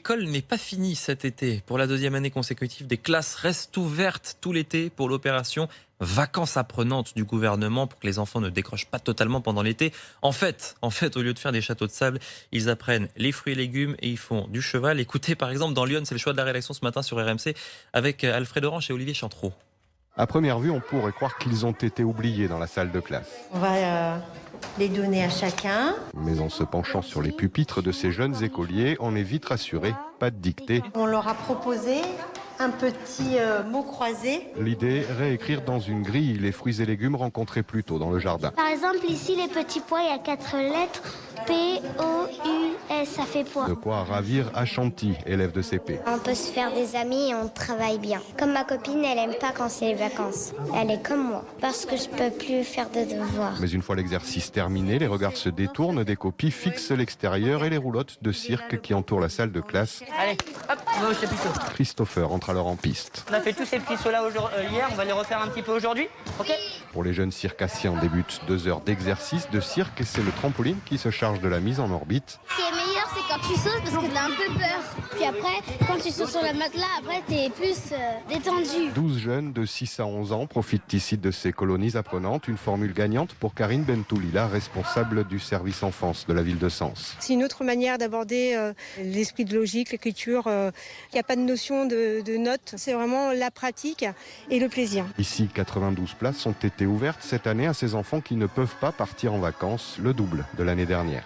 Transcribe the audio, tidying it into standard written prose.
l'école n'est pas finie cet été. Pour la deuxième année consécutive, des classes restent ouvertes tout l'été pour l'opération vacances apprenantes du gouvernement pour que les enfants ne décrochent pas totalement pendant l'été. En fait, au lieu de faire des châteaux de sable, ils apprennent les fruits et légumes et ils font du cheval. Écoutez, par exemple, dans Lyon, c'est le choix de la rédaction ce matin sur RMC avec Alfred Orange et Olivier Chantreau. À première vue, on pourrait croire qu'ils ont été oubliés dans la salle de classe. On va les donner à chacun. Mais en se penchant sur les pupitres de ces jeunes écoliers, on est vite rassuré, pas de dictée. On leur a proposé un petit mot croisé. L'idée, réécrire dans une grille les fruits et légumes rencontrés plus tôt dans le jardin. Par exemple, ici, les petits pois, il y a 4 lettres. P-O-U-S, ça fait pois. De quoi ravir Ashanti, élève de CP. On peut se faire des amis et on travaille bien. Comme ma copine, elle aime pas quand c'est les vacances. Elle est comme moi, parce que je peux plus faire de devoirs. Mais une fois l'exercice terminé, les regards se détournent des copies, fixent l'extérieur et les roulottes de cirque qui entourent la salle de classe. Allez, hop, on va au chapiteau. Christopher entre alors en piste. On a fait tous ces petits sauts là hier, on va les refaire un petit peu aujourd'hui, ok? Pour les jeunes circassiens, on débute 2 heures d'exercice de cirque et c'est le trampoline qui se charge de la mise en orbite. Ce qui est meilleur, c'est quand tu sautes parce que t'as un peu peur. Puis après, quand tu sautes sur le matelas, après t'es plus détendu. 12 jeunes de 6 à 11 ans profitent ici de ces colonies apprenantes. Une formule gagnante pour Karine Bentoulila, responsable du service enfance de la ville de Sens. C'est une autre manière d'aborder l'esprit de logique, l'écriture. Il n'y a pas de notion de notes. C'est vraiment la pratique et le plaisir. Ici, 92 places ont été ouvertes cette année à ces enfants qui ne peuvent pas partir en vacances, le double de l'année dernière.